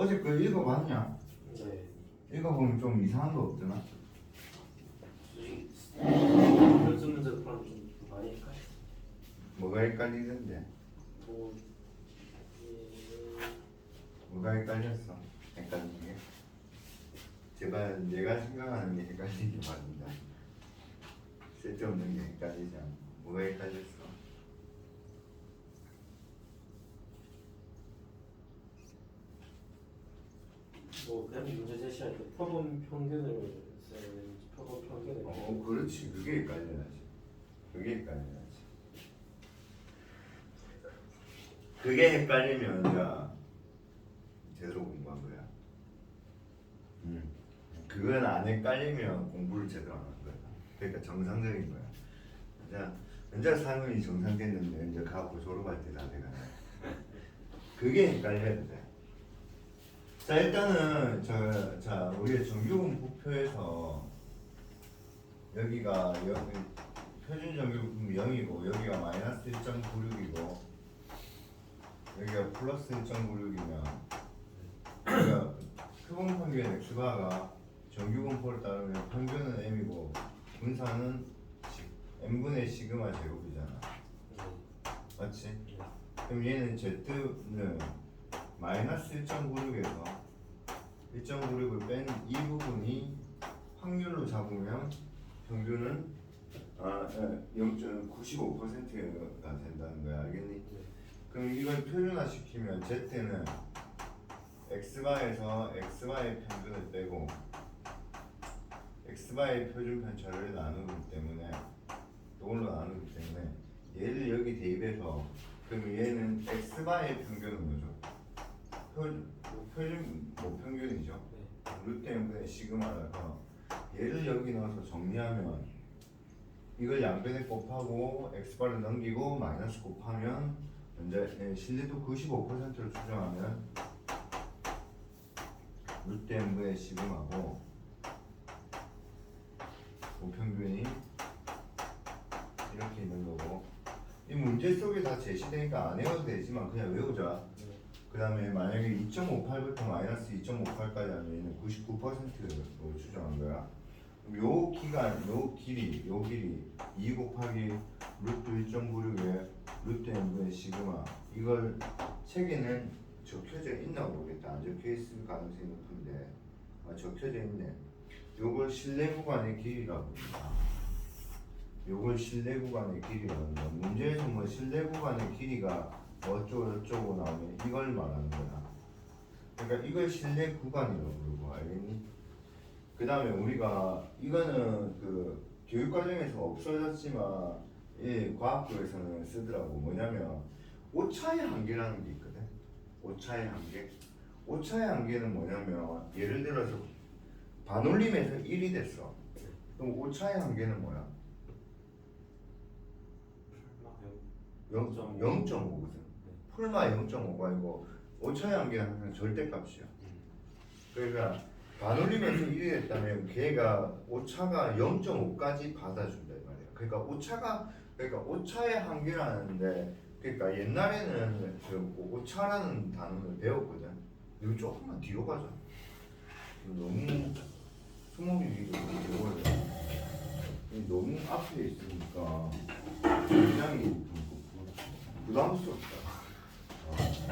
어제 그 읽어봤냐? 네. 읽어보면 좀 이상한 거 없더나? 연습 문제 풀면 좀 많이 헷갈려. 뭐가 헷갈리던데? 뭐 뭐가 헷갈렸어? 헷갈린 게? 제발 내가 생각하는 게 헷갈리기 바랍니다. 쓸데없는 게 헷갈리지 않고. 뭐가 헷갈렸어? 뭐 그냥 문제 제시할 때 표본 평균을 써야 되는지 표본 평균을 그렇지. 그게 헷갈려야지. 그게 헷갈려야지. 그게 헷갈리면 자 제대로 공부한 거야. 그건 안 헷갈리면 공부를 제대로 안 한 거야. 그러니까 정상적인 거야. 이제 상황이 정상됐는데 이제 가고 졸업할 때 다 돼가네. 그게 헷갈려야 돼. 자 일단은 자 우리의 정규분 부표에서 여기가 표준 정규분 0이고 여기가 마이너스 1.96이고 여기가 플러스 1.96이면 여기가 표본 평균 x바가 정규분포를 따르면 평균은 m이고 분산은 m분의 시그마 제곱이잖아. 맞지? 그럼 얘는 z는 마이너스 1.96에서 1.96을 뺀 이 부분이 확률로 잡으면 평균은 0.95%가 된다는 거야. 알겠니? 그럼 이걸 표준화 시키면 z는 x바에서 x바의 평균을 빼고 x바의 표준 편차를 나누기 때문에 이걸로 나누기 때문에 얘를 여기 대입해서 그럼 얘는 x바의 평균은 뭐죠? 표준 평균이죠. 루트 m분의 시그마라서 얘를 여기 넣어서 정리하면 이걸 양변에 곱하고 x바를 넘기고 마이너스 곱하면 이제 실리도 95%를 추정하면 루트 m분의 시그마고 우평균이 이렇게 있는 거고 이 문제 속에 다 제시되니까 안 외워도 되지만 그냥 외우자. 그 다음에 만약에 2.58부터 마이너스 2.58까지 하면 얘는 99%로 추정한 거야. 그럼 요 기간, 요 길이 2 곱하기 루트 1.96에 루트 m분의 시그마 이걸 책에는 적혀져 있나 모르겠다. 안 적혀 있을 가능성이 높은데 적혀져 있네. 요걸 실내 구간의 길이라고 합니다. 요걸 실내 구간의 길이라고 합니다. 문제에서 뭐 실내 구간의 길이가 어쩌고 저쩌고 나오면 이걸 말하는 거야. 그러니까 이걸 실내 구간이라고 부르고 알겠니? 그 다음에 우리가 이거는 그 교육과정에서 없어졌지만 이 과학부에서는 쓰더라고. 뭐냐면 오차의 한계라는 게 있거든. 오차의 한계. 오차의 한계는 뭐냐면 예를 들어서 반올림에서 1이 됐어. 그럼 오차의 한계는 뭐야? 0.5거든. 풀마 0.5가 아니고 오차의 한계는 항상 절대값이야. 그러니까 반올림에서 1이 됐다면 걔가 오차가 0.5까지 받아준다 이 말이야. 그러니까 오차의 한계라는데 그러니까 옛날에는 그 오차라는 단어를 배웠거든. 이거 조금만 뒤로 가자. 너무 수목이 배워야 돼. 너무 앞에 있으니까 굉장히 부담스럽다.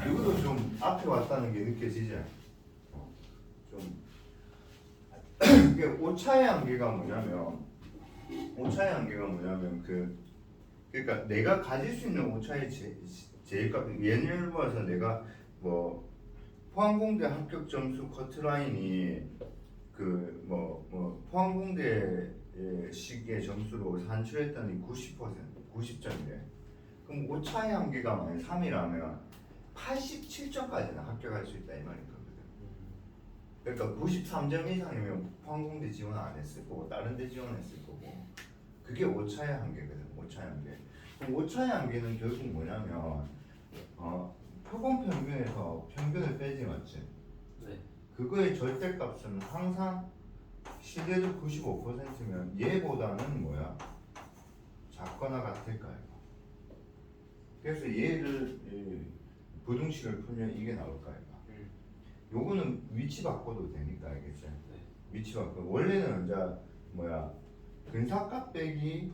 이것도 좀 앞에 왔다는 게 느껴지지? 좀 이게 오차의 한계가 뭐냐면 그러니까 내가 가질 수 있는 오차의 제일값 예를 들어서 내가 뭐 포항공대 합격 점수 커트라인이 그 포항공대 시기의 점수로 산출했더니 90점이래. 그럼 오차의 한계가 만약 3이라면 87점까지는 합격할 수 있다 이 말이거든. 그러니까 93점 이상이면 포항공대 지원 안 했을 거고 다른 데 지원했을 거고 그게 오차의 한계거든. 오차의 한계. 그럼 오차의 한계는 결국 뭐냐면 표본 평균에서 평균을 빼지 맞지? 네. 그거의 절대값은 항상 실례도 95%면 얘보다는 뭐야? 작거나 같을까요? 그래서 얘를 부등식을 풀면 이게 나올까요? 요거는 위치 바꿔도 되니까 알겠지? 네. 위치 바꿔. 원래는 이제 뭐야 근사값 빼기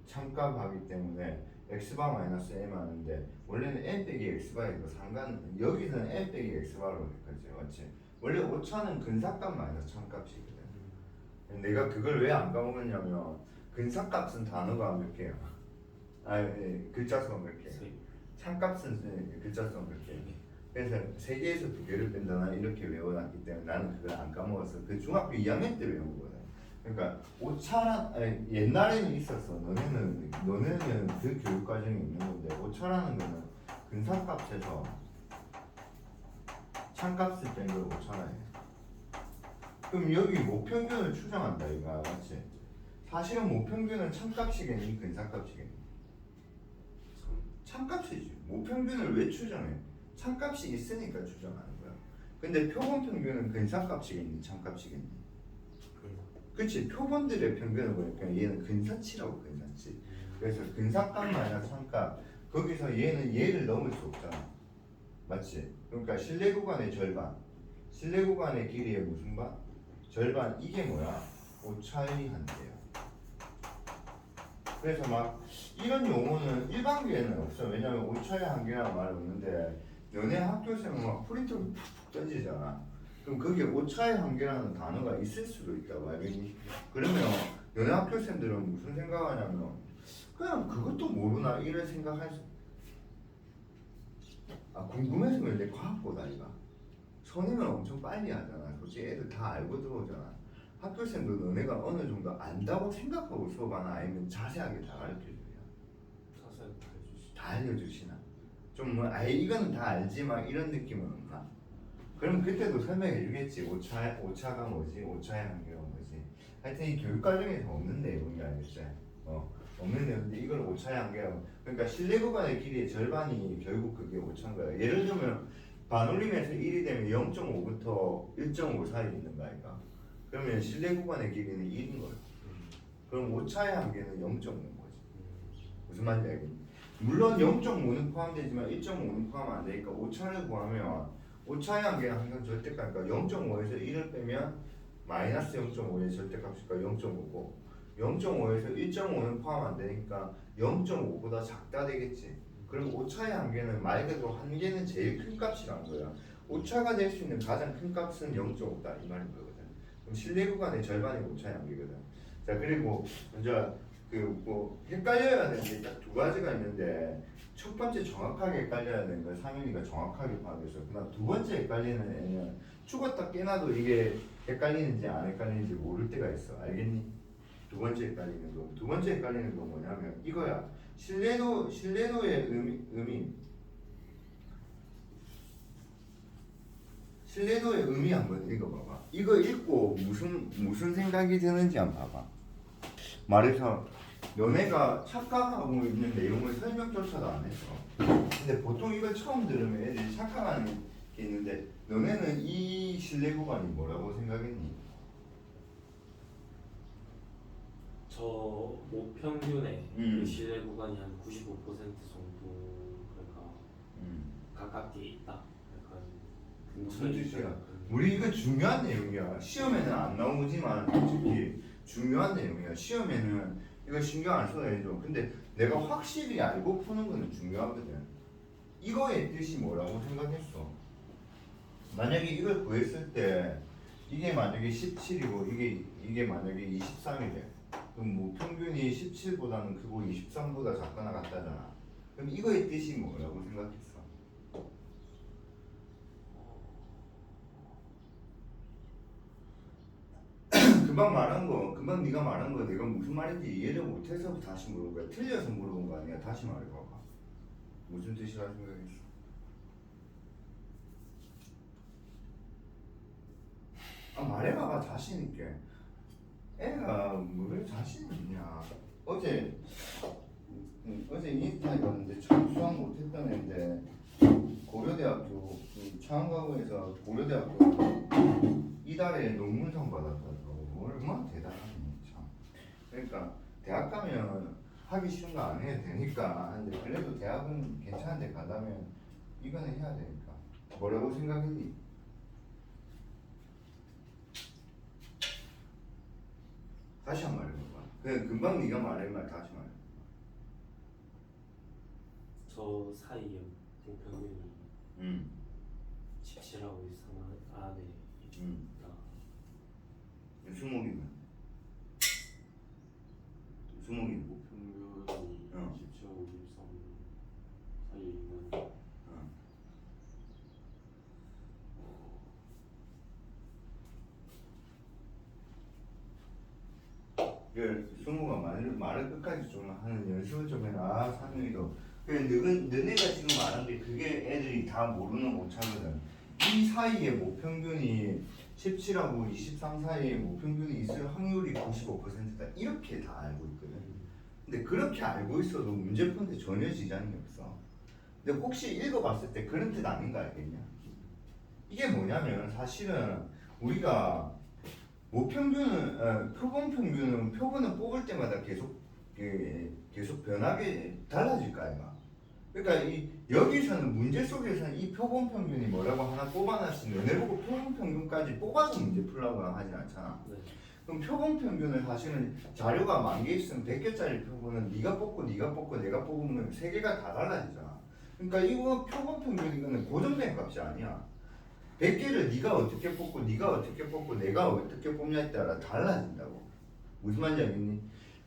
참값 하기 때문에 x바 마이너스 m 하는데 원래는 n 빼기 x바이고 상관 여기서는 n 빼기 x바로 했거지 맞지? 원래 오차는 근사값 마이너스 참값이거든. 내가 그걸 왜 안 까먹었냐면 근사값은 단어가 몇 개야? 글자 수가 몇 개? 세. 참값은 글자 수가 몇 개? 그래서 세 개에서 두 개를 뺀다나 이렇게 외워놨기 때문에 나는 그걸 안 까먹었어. 그 중학교 2학년 때 외운 거거든. 그러니까 오차란 옛날에는 있었어. 너네는 그 교육 과정이 있는 건데 오차라는 거는 근사값에서 참값을 뺀 걸 오차라 해. 그럼 여기 모평균을 추정한다 이거 맞지? 사실은 모평균은 참값이겠니 근사값이겠니? 참값이지. 모평균을 왜 추정해? 참값이 있으니까 추정하는 거야. 근데 표본평균은 근사값이겠니 참값이겠니? 그치? 표본들의 평균을 보니까 얘는 근사치라고 근사치. 그래서 근사값 마이너스 참값 거기서 얘는 얘를 넘을 수 없잖아. 맞지? 그러니까 실내 구간의 절반 실내 구간의 길이의 무슨 반? 절반 이게 뭐야? 오차의 한계야. 그래서 막 이런 용어는 일반계에는 없어. 왜냐면 오차의 한계라는 말이 없는데 너네 학교에서는 막 프린트를 푹푹 던지잖아. 그럼 거기에 오차의 한계라는 단어가 있을 수도 있다고 알겠니? 그러면 너네 학교생들은 무슨 생각하냐면 그냥 그것도 모르나 이런 생각할 수. 궁금해서 왜 과학보다 이가 선임은 엄청 빨리 하잖아. 솔직히 애들 다 알고 들어오잖아. 학교생도 너네가 어느 정도 안다고 생각하고 수업하나 아니면 자세하게 다 가르쳐주냐? 자세하게 해주시. 다 알려주시나? 좀 뭐 아예 이거는 다 알지 막 이런 느낌은 없나? 그럼 그때도 설명해 주겠지. 오차가 뭐지? 오차의 한계가 뭐지? 하여튼 이 교육 과정에서 없는 내용이 알겠지? 없는 내용인데 이걸 오차의 한계라고. 그러니까 실내 구간의 길이의 절반이 결국 그게 오차인 거야. 예를 들면 반올림에서 1이 되면 0.5부터 1.5 사이에 있는 거 아닌가? 그러면 실내 구간의 길이는 1인 거야. 그럼 오차의 한계는 0.5인 거지. 무슨 말인지 알겠니? 물론 0.5는 포함되지만 1.5는 포함 안 되니까 오차를 구하면 오차의 한계는 항상 절대값이니까 0.5에서 1을 빼면 마이너스 0.5의 절대값이니까 0.5고 0.5에서 1.5는 포함 안 되니까 0.5보다 작다 되겠지. 그럼 오차의 한계는 말 그대로 한계는 제일 큰 값이란 거야. 오차가 될 수 있는 가장 큰 값은 0.5다 이 말인 거거든. 그럼 실내 구간의 절반이 오차의 한계거든. 자 그리고 먼저 뭐 헷갈려야 되는 게 딱 두 가지가 있는데 첫 번째 정확하게 헷갈려야 되는 건 상윤이가 정확하게 파악해서 그다음 두 번째 헷갈리는 애는 죽었다 깨나도 이게 헷갈리는지 안 헷갈리는지 모를 때가 있어. 알겠니? 두 번째 헷갈리는 거. 두 번째 헷갈리는 건 뭐냐면 이거야. 신뢰도의 의미 한번 읽어봐봐. 이거 읽고 무슨 생각이 드는지 한번 봐봐. 말해서 너네가 착각하고 있는 내용을 설명조차도 안 했어. 근데 보통 이걸 처음 들으면 애들이 착각하는 게 있는데 너네는 이 실내 구간이 뭐라고 생각했니? 저 모평균의 실내 구간이 한 95% 정도가 가깝게 있다. 약간 무슨 근처에 뜻이야? 있다. 우리 이거 중요한 내용이야. 시험에는 안 나오지만 솔직히 중요한 내용이야. 시험에는 이거 신경 안 써도 되죠. 근데 내가 확실히 알고 푸는 거는 중요하거든. 이거의 뜻이 뭐라고 생각했어? 만약에 이걸 구했을 때 이게 만약에 17이고 이게 만약에 23이래. 그럼 뭐 평균이 17보다는 크고 23보다 작거나 같다잖아. 그럼 이거의 뜻이 뭐라고 생각했어? 금방 네가 말한 거 내가 무슨 말인지 이해를 못해서 다시 물어본 거야. 틀려서 물어본 거 아니야. 다시 말해봐봐. 무슨 뜻이라 생각했어? 말해봐봐 자신 있게. 애가 뭘 자신 있냐? 어제 인스타에 봤는데 참 수학 못했던 애인데 고려대학교 창원가고에서 고려대학교 이달에 논문상 받았다고. 얼마나 대단하니 참. 그러니까 대학 가면 하기 싫은 거 안 해도 되니까. 근데 그래도 대학은 괜찮은데 가려면 이거는 해야 되니까. 뭐라고 생각했니? 다시 한 번 말해봐. 그냥 금방 네가 말한 말 다시 말해. 저 사이에 평균이 17하고 23 안에 있다. 수목이면 수목이 평균이 어. 17하고 23 사이에 있는 승우가 말을 끝까지 좀 하는 연습을 좀 해라. 상윤이도. 그래 너네가 지금 말한 게 그게 애들이 다 모르는 오차거든. 이 사이에 모평균이 17하고 23 사이에 모평균이 있을 확률이 95%다. 이렇게 다 알고 있거든. 근데 그렇게 알고 있어도 문제 푸는데 전혀 지장이 없어. 근데 혹시 읽어봤을 때 그런 뜻 아닌 거 알겠냐? 이게 뭐냐면 사실은 우리가 모평균은 표본 평균은 표본을 뽑을 때마다 계속 변하게 달라질 거 아이가. 그러니까 여기서는 문제 속에서는 이 표본 평균이 뭐라고 하나 뽑아놨으니 너네 보고 표본 평균까지 뽑아서 문제 풀라고 하진 않잖아. 네. 그럼 표본 평균을 사실은 자료가 10,000개 있으면 100개짜리 표본은 네가 뽑고 내가 뽑으면 3개가 다 달라지잖아. 그러니까 이거 표본 평균 이거는 고정된 값이 아니야. 100개를 네가 어떻게 뽑고 네가 어떻게 뽑고 내가 어떻게 뽑냐에 따라 달라진다고. 무슨 말인지 알겠니?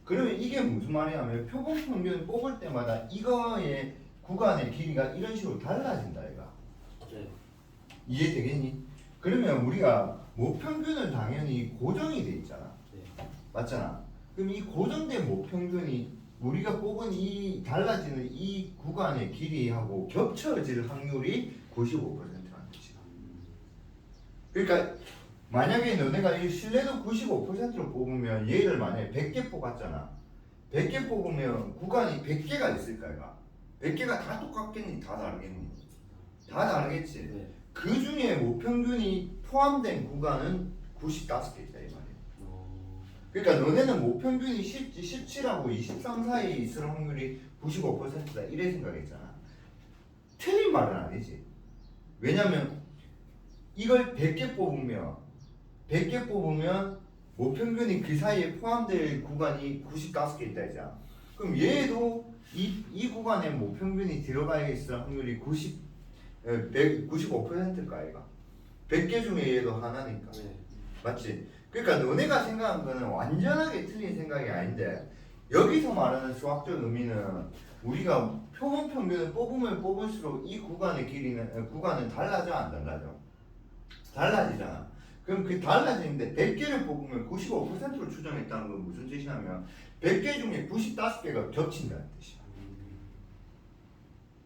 그러면 이게 무슨 말이냐면 표본 평균 뽑을 때마다 이거의 구간의 길이가 이런 식으로 달라진다 얘가. 네. 이해되겠니? 그러면 우리가 모평균은 당연히 고정이 돼 있잖아. 네. 맞잖아. 그럼 이 고정된 모평균이 우리가 뽑은 이 달라지는 이 구간의 길이하고 겹쳐질 확률이 95%라는 뜻이야. 그러니까 만약에 너네가 이 신뢰도 95%로 뽑으면 얘를 만약에 100개 뽑았잖아. 100개 뽑으면 구간이 100개가 있을 거야. 100개가 다 똑같겠니? 다 다르겠니? 다 다르겠지. 네. 그 중에 모평균이 포함된 구간은 95개 있다 이 말이야. 그러니까 너네는 모평균이 17하고 23 사이에 있을 확률이 95%다 이래 생각했잖아. 틀린 말은 아니지. 왜냐면 이걸 100개 뽑으면 모평균이 그 사이에 포함될 구간이 95개 있다 했잖아. 그럼 얘도 이 구간에 모평균이 들어가 있을 확률이 95%일까 아이가? 100개 중에 얘도 하나니까. 네. 맞지? 그러니까 너네가 생각한 거는 완전하게 틀린 생각이 아닌데 여기서 말하는 수학적 의미는 우리가 표본 평균을 뽑으면 뽑을수록 이 구간은 달라져 안 달라져? 달라지잖아. 그럼 그 달라지는데 100개를 뽑으면 95%로 추정했다는 건 무슨 뜻이냐면 100개 중에 95개가 겹친다는 뜻이야.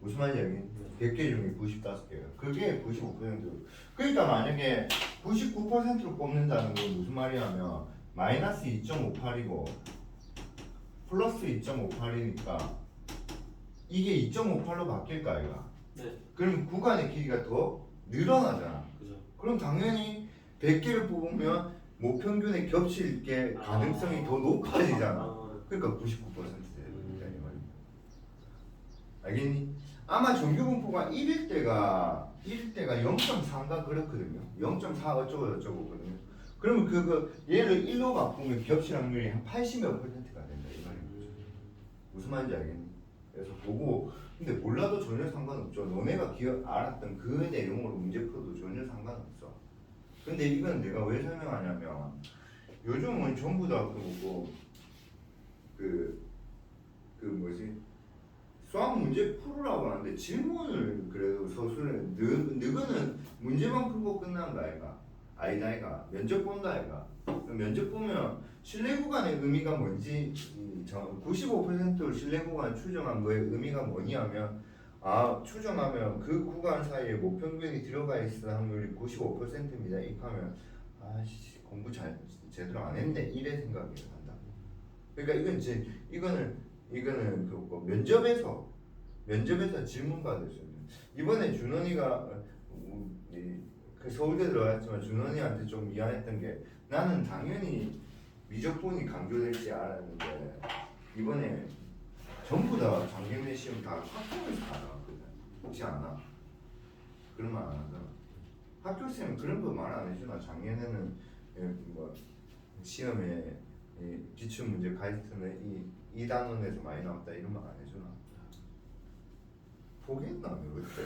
무슨 말인지 알겠니? 100개 중에 95개가 그게 95%. 그러니까 만약에 99%로 뽑는다는 건 무슨 말이냐면 마이너스 2.58이고 플러스 2.58이니까 이게 2.58로 바뀔까 이가? 네. 그럼 구간의 길이가 더 늘어나잖아. 그죠. 그럼 당연히 100개를 뽑으면 모평균에 겹칠 게 가능성이 더 높아지잖아. 그러니까 99%야 이 말이야. 알겠니? 아마 정규분포가 1일 때가 0.4인가 그렇거든요. 0.4 어쩌고 저쩌고거든요. 그러면 얘를 1로 바꾸면 겹칠 확률이 한 80몇 %가 된다 이 말이야. 무슨 말인지 알겠니? 그래서 보고 근데 몰라도 전혀 상관없죠. 너네가 알았던 그 내용으로 문제 풀어도 전혀 상관없어. 근데 이건 내가 왜 설명하냐면 요즘은 전부 다 뭐지? 수학 문제 풀으라고 하는데 질문을 그래도 서술해. 너는 문제만 풀고 끝난 거 아이가? 아이가 면접 본다 아이가? 면접 보면 신뢰 구간의 의미가 뭔지 95% 신뢰 구간 추정한 거의 의미가 뭐냐면 추정하면 그 구간 사이에 모평균이 들어가 있을 확률이 95%입니다. 입하면 공부 제대로 안 했네 이래 생각이 한다. 그러니까 이거는 면접에서 질문 받을 수 있는. 이번에 준원이가 그 서울대 들어갔지만 준원이한테 좀 미안했던 게 나는 당연히 미적분이 강조될지 알았는데 이번에 전부 다 장기내 시험 다 학교에서 다 나왔거든. 혹시 아나? 그런 말 안 하잖아. 학교쌤은 그런 거 말 안 해주나? 작년에는 뭐 시험에 이 기출 문제 카이스트는 이 단원에서 많이 나왔다 이러면 안 해주나? 포기했나 왜 그때?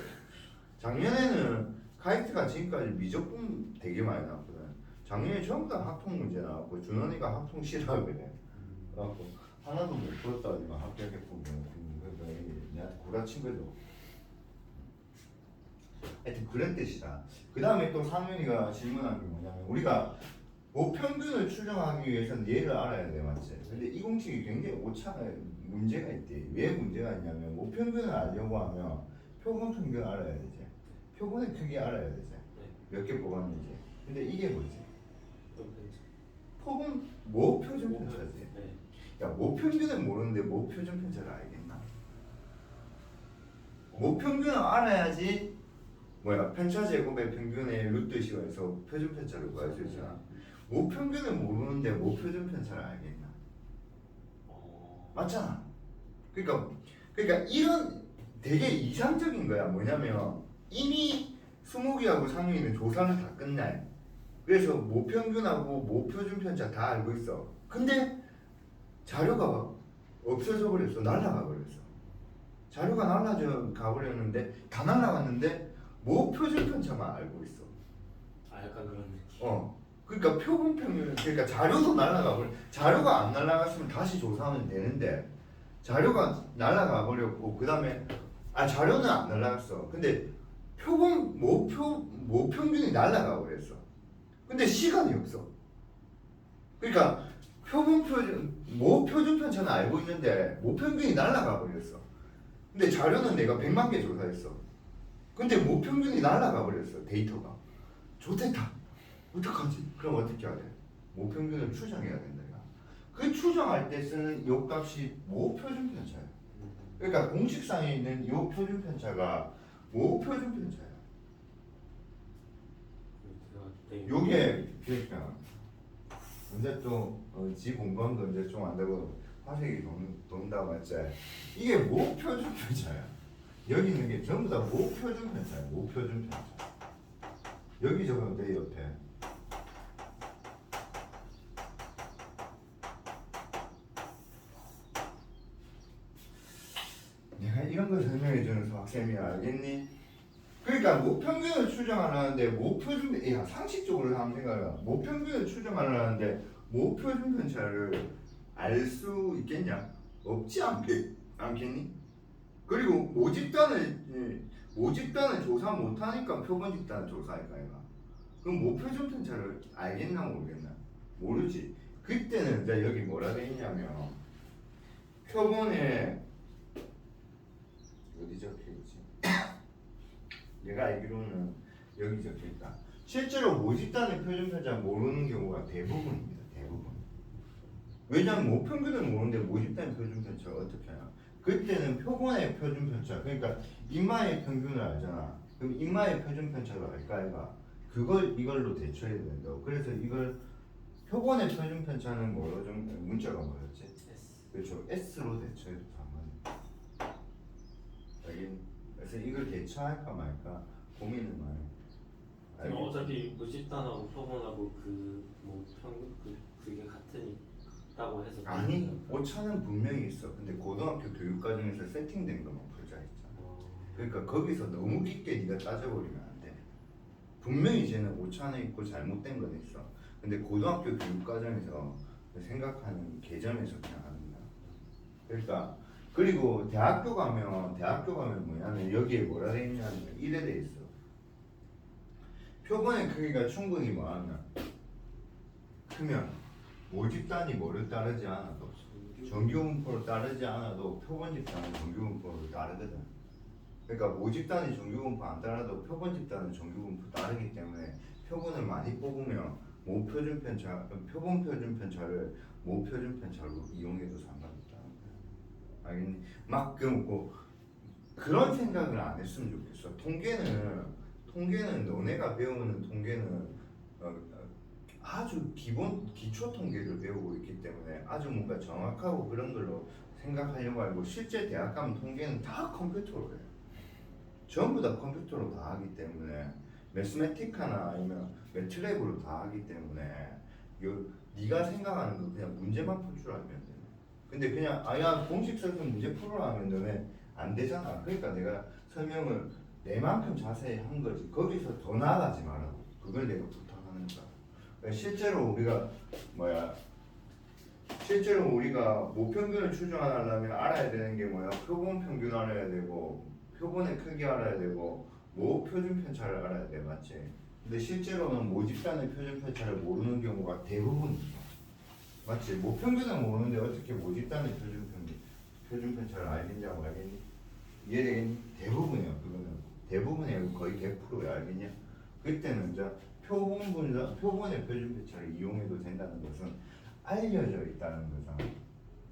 작년에는 카이스트가 지금까지 미적분 되게 많이 나왔거든. 작년에 전부 다 학통 문제 나왔고 준원이가 학통 싫어 그래. 그래갖고 하나도 못 풀었다지만 합격했고 그러니까 내한테 구라친 거죠. 하여튼 그런 뜻이다. 그 다음에 또 상윤이가 질문한 게 뭐냐면 우리가 모평균을 추정하기 위해서는 얘를 알아야 돼 맞지? 근데 이 공식이 굉장히 문제가 있대. 왜 문제가 있냐면 모평균을 알려고 하면 표본 평균을 알아야 되지. 표본의 크기 알아야 되지. 몇 개 뽑았는지. 근데 이게 뭐지? 표본 모표준 편차지. 야 모평균을 모르는데 모표준 편차를 알겠나? 모평균을 알아야지 편차 제곱의 평균의 루트 시간에서 표준 편차를 구할 수 있잖아. 모평균을 모르는데 모표준 편차를 알겠나? 맞잖아. 그러니까 이런 되게 이상적인 거야. 뭐냐면 이미 수목이하고 상윤이는 조사를 다 끝내. 그래서 모평균하고 모표준 편차 다 알고 있어. 근데 자료가 없어져 버렸어. 날아가 버렸어. 자료가 날아가 버렸는데 다 날아갔는데 모표준 편차만 알고 있어. 아 약간 그런 느낌. 그러니까 표본 평균 그러니까 자료도 날아가 버려. 자료가 안 날아갔으면 다시 조사하면 되는데 자료가 날아가 버렸고 그다음에 자료는 안 날아갔어. 근데 표본 모평균이 날아가 버렸어. 근데 시간이 없어. 그러니까 모표준 편차는 알고 있는데 모평균이 날아가 버렸어. 근데 자료는 내가 100만 개 조사했어. 근데 모평균이 날아가 버렸어. 데이터가. 좋댔다. 어떡하지? 그럼 어떻게 해야 돼? 모평균을 추정해야 된다. 그 추정할 때 쓰는 요 값이 모표준 편차야. 그러니까 공식상에 있는 요 표준 편차가 모표준 편차야. 요게 그러니까 언제 또지 공부한 거 언제 좀 안되고 화색이 돈다 맞지? 이게 모표준 편차야. 여기 있는 게 전부 다 모표준 편차야. 모표준 편차. 여기 적으면 돼 옆에. 내가 이런 걸 설명해 주는 수학생이 알겠니? 그러니까 모평균을 추정하려는데 모표준 상식적으로 한번 생각해봐. 모평균을 추정하려는데 모표준 편차를 알 수 있겠냐? 없지 않겠니? 그리고 모집단을 조사 못하니까 표본집단을 조사할까 얘가. 그럼 모표준 편차를 알겠나 모르겠나? 모르지. 그때는 이제 여기 뭐라 돼 있냐면 표본에 어디 적혀있지? 내가 알기로는 여기 적혀있다. 실제로 모집단의 표준 편차 모르는 경우가 대부분입니다. 대부분. 왜냐면 모평균을 모르는데 모집단의 표준 편차가 어떻게 하냐? 그때는 표본의 표준 편차, 그러니까 인마의 평균을 알잖아. 그럼 인마의 표준 편차를 알까 얘가? 그걸 이걸로 대처해야 된다고. 그래서 이걸 표본의 표준 편차는 뭐로 좀 문자가 뭐였지? 그렇죠. S로 대처해도 상관없어. 그래서 이걸 대처할까 말까 고민을 많이. 그럼 어차피 무집단하고 표본하고 그게 같다고 해서 아니 오차는 분명히 있어. 근데 고등학교 교육 과정에서 세팅된 것만 풀자 했잖아. 그러니까 거기서 너무 깊게 네가 따져버리면 안 돼. 분명히 쟤는 오차는 있고 잘못된 건 있어. 근데 고등학교 교육 과정에서 생각하는 개념에서 그냥 하는 거야. 그러니까 그리고 대학교 가면 뭐냐면 여기에 뭐라 돼 있냐면 이래 돼 있어. 표본의 크기가 충분히 뭐하냐 크면 모집단이 뭐를 따르지 않아도 정규분포를 따르지 않아도 표본집단은 정규분포를 따르거든. 그러니까 모집단이 정규분포 안 따라도 표본집단은 정규분포 따르기 때문에 표본을 많이 뽑으면 모표준 편차, 표본 표준 편차를 모표준 편차로 이용해도 상관없다는 거야. 알겠니? 그런 생각을 안 했으면 좋겠어. 통계는 너네가 배우는 통계는 아주 기초 통계를 배우고 있기 때문에 아주 뭔가 정확하고 그런 걸로 생각하려고 하고 실제 대학 가면 통계는 다 컴퓨터로 해요. 전부 다 컴퓨터로 다 하기 때문에 매스매티카나 아니면 매트랩으로 다 하기 때문에 네가 생각하는 거 그냥 문제만 풀 줄 알면 돼. 근데 그냥 아야 공식 써서 문제 풀어라 하면 너네 안 되잖아. 그러니까 내가 설명을 내만큼 자세히 한 거지. 거기서 더 나아가지 말라고. 그걸 내가 부탁하는 거야. 그러니까 실제로 우리가 모평균을 추정하려면 알아야 되는 게 뭐야? 표본 평균 알아야 되고 표본의 크기 알아야 되고 표준 편차를 알아야 돼. 맞지? 근데 실제로는 모집단의 표준 편차를 모르는 경우가 대부분이야. 맞지? 모평균은 모르는데 어떻게 모집단의 표준 편차를 알겠냐고. 알겠니? 이해되겠니? 대부분이야. 그거는 대부분이 거의 100%야. 알겠냐? 그때는 이제 표본의 표준 편차를 이용해도 된다는 것은 알려져 있다는 거잖아.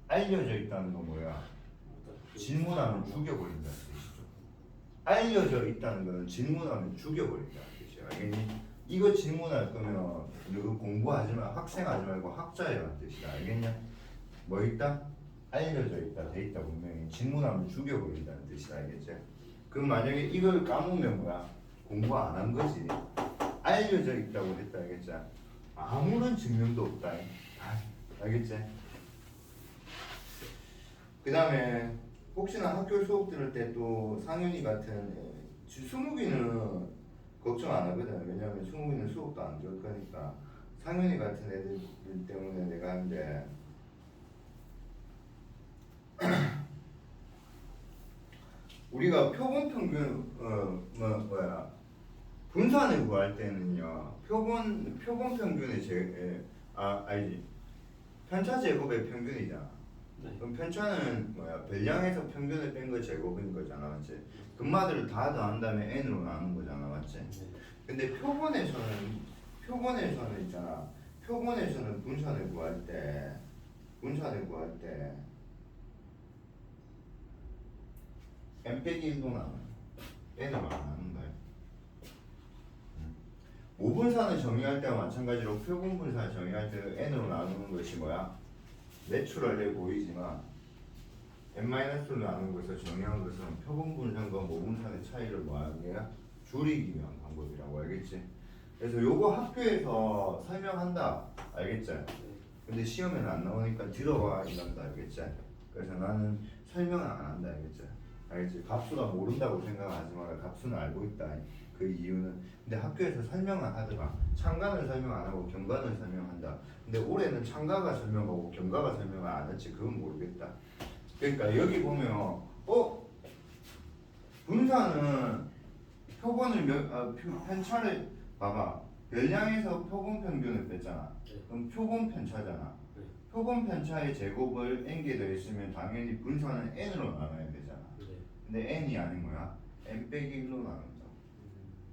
알려져 있다는 건 뭐야? 질문하면 죽여버린다는 뜻이죠. 알려져 있다는 거는 질문하면 죽여버린다는 뜻이야. 알겠니? 이거 질문할 거면 이거 공부하지 마, 학생하지 말고 학자라는 뜻이다. 알겠냐? 뭐 있다? 알려져 있다, 돼 있다. 분명히 질문하면 죽여버린다는 뜻이다. 알겠지? 그럼 만약에 이걸 까먹으면 뭐야? 공부 안 한 거지. 알려져 있다고 했다. 알겠지? 아무런 증명도 없다. 알겠지? 그 다음에 혹시나 학교 수업 들을 때 또 상윤이 같은 스무기는 걱정 안 하거든. 왜냐면 스무기는 수업도 안 들을 거니까. 상윤이 같은 애들 때문에 내가 한데 우리가 표본 평균 분산을 구할 때는요. 표본 평균의 아니지. 편차 제곱의 평균이잖아. 네. 그럼 편차는 뭐야? 별량에서 평균을 뺀 거 제곱인 거잖아, 맞지? 근마들을 다 더한 다음에 n으로 나눈 거잖아, 맞지? 네. 근데 표본에서는 있잖아. 표본에서는 분산을 구할 때 n 빼기 1도 나눠. n으로 안 나눈다. 모분산을 정의할 때와 마찬가지로 표본 분산을 정의할 때 n으로 나누는 것이 뭐야? 내추럴해 보이지만 n-로 나누는 것을 정의한 것은 표본 분산과 모분산의 차이를 뭐하는 게야? 줄이기 위한 방법이라고. 알겠지? 그래서 요거 학교에서 설명한다. 알겠지? 근데 시험에는 안 나오니까 들어와 이런다. 알겠지? 그래서 나는 설명을 안 한다. 알겠지? 알겠지? 갑수가 모른다고 생각하지 마라. 갑수는 알고 있다. 그 이유는 근데 학교에서 설명을 하더라. 참가는 설명 안 하고 경과는 설명한다. 근데 올해는 참가가 설명하고 경과가 설명을 안 했지. 그건 모르겠다. 그러니까 여기 보면 분산은 편차를 봐봐. 별량에서 표본 평균을 뺐잖아. 그럼 표본 편차잖아. 네. 표본 편차의 제곱을 n개 더했으면 당연히 분산은 n으로 나눠야 되잖아. 네. 근데 n이 아닌 거야. n 빼기 1로 나눈다.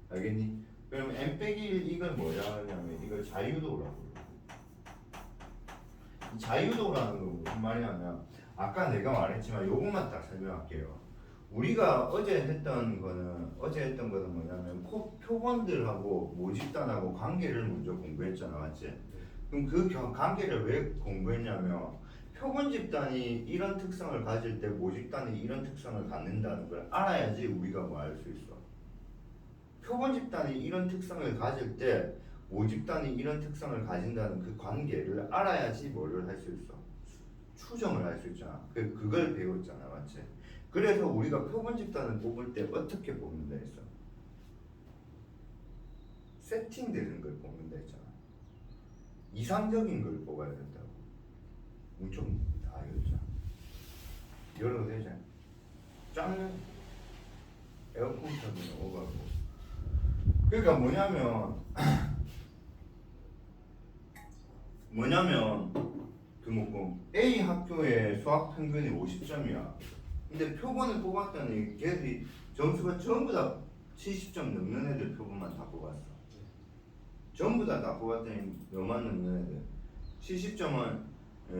알겠니? 그럼 n 빼기 1 이걸 뭐라 하냐면 이걸 자유도라고 그러고. 자유도라는 건 무슨 말이냐면 아까 내가 말했지만 요것만 딱 설명할게요. 우리가 어제 했던 거는 뭐냐면 표본들하고 모집단하고 관계를 먼저 공부했잖아. 맞지? 그럼 그 관계를 왜 공부했냐면 표본 집단이 이런 특성을 가질 때 모집단이 이런 특성을 갖는다는 걸 알아야지 우리가 뭐 알 수 있어. 표본 집단이 이런 특성을 가질 때 모집단이 이런 특성을 가진다는 그 관계를 알아야지 뭐를 할 수 있어. 추정을 할 수 있잖아. 그걸 배웠잖아. 맞지? 그래서 우리가 표본 집단을 뽑을 때 어떻게 뽑는다 했어? 세팅되는 걸 뽑는다 했잖아. 이상적인 걸 뽑아야 된다고. 좀 다 알겠죠? 열어도 되잖아. 짱 에어컨 터지는 오가고. 그러니까 뭐냐면 A 학교의 수학 평균이 50점이야. 근데 표본을 뽑았더니 걔들이 점수가 전부 다 70점 넘는 애들 표본만 다 뽑았어. 전부 다 뽑았더니 너만 넘는 애들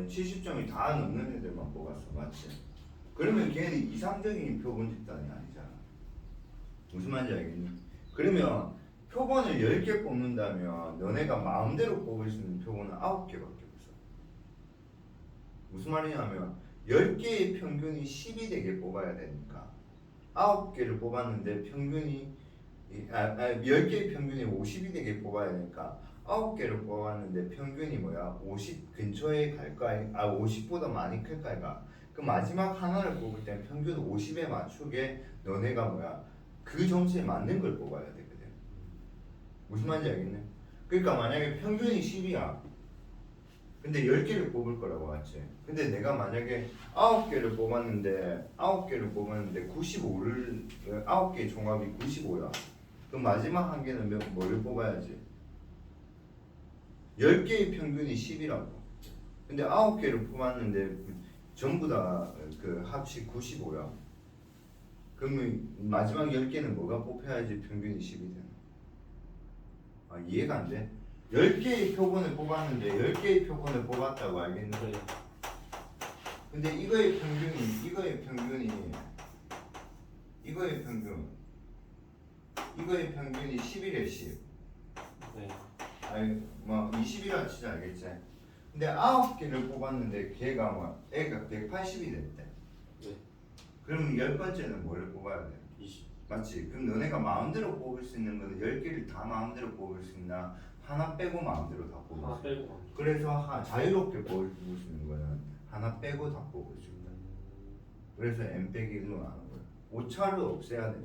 70점이 다 넘는 애들만 뽑았어. 맞지? 그러면 걔는 이상적인 표본 집단이 아니잖아. 무슨 말인지 알겠니? 그러면 표본을 10개 뽑는다면 너네가 마음대로 뽑을 수 있는 표본은 9개밖에 없어. 무슨 말이냐면 10개의 평균이 10이 되게 뽑아야 되니까 9개를 뽑았는데 평균이 10개의 평균이 50이 되게 뽑아야 되니까 9개를 뽑았는데 평균이 뭐야? 50 근처에 갈까? 50보다 많이 클까? 이가 그 마지막 하나를 뽑을 때 평균 50에 맞추게 너네가 뭐야? 그 점수에 맞는 걸 뽑아야 되거든. 무슨 말인지 알겠네? 그러니까 만약에 평균이 10이야. 근데 10개를 뽑을 거라고 했지. 근데 내가 만약에 9개를 뽑았는데 95를 9개의 종합이 95야. 그럼 마지막 한 개는 뭐를 뽑아야지? 10개의 평균이 10이라고. 근데 9개를 뽑았는데 전부 다 그 합치 95야. 그러면 마지막 10개는 뭐가 뽑혀야지 평균이 10이 되나? 아, 이해가 안 돼? 10개의 표본을 뽑았는데 10개의 표본을 뽑았다고 알겠니? 네. 근데 이거의 평균이 이거의 평균이 10이래 10. 네. 아니 뭐 20이라 치자 알겠지? 근데 9개를 뽑았는데 걔가 뭐 애가 180이 됐대. 네. 그럼 10번째는 뭐를 뽑아야 돼? 20. 맞지? 그럼 너네가 마음대로 뽑을 수 있는 거는 10개를 다 마음대로 뽑을 수 있나? 하나 빼고 마음대로 다 뽑을 하나 수 있나? 빼고. 그래서 자유롭게 뽑을 수 있는 거는 하나 빼고 다 뽑을 수 있다. 그래서 n 빼기 1로 나눈 거야. 오차를 없애야 돼.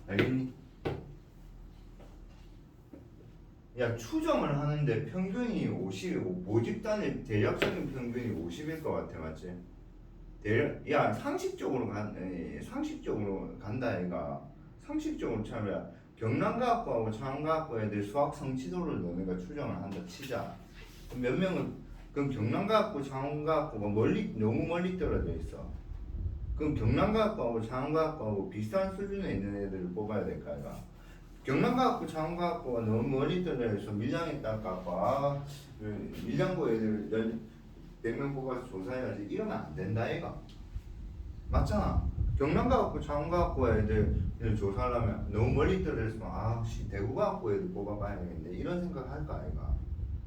알겠니? 야, 추정을 하는데 평균이 50, 모집단의 대략적인 평균이 50일 것 같아, 맞지? 야, 상식적으로 간다, 얘가. 상식적으로 참야. 경남과학부하고 창원과학부 애들 수학 성취도를 너네가 추정을 한다 치자. 그럼 몇 명은 그럼 경남과학부, 창원과학부가 너무 멀리 떨어져 있어. 그럼 경남과학부하고 창원과학부하고 비슷한 수준에 있는 애들을 뽑아야 될까, 얘가? 경남과학부, 창원과학부가 너무 멀리 떨어져서 밀양에다가 밀양고 애들 100명 뽑아서 조사해야지 이러면 안 된다 얘가. 맞잖아. 경남과학부, 창원과학부 애들 조사하려면 너무 멀리 떨어졌으면 대구과학부 애들 뽑아봐야겠네 이런 생각 할까 얘가.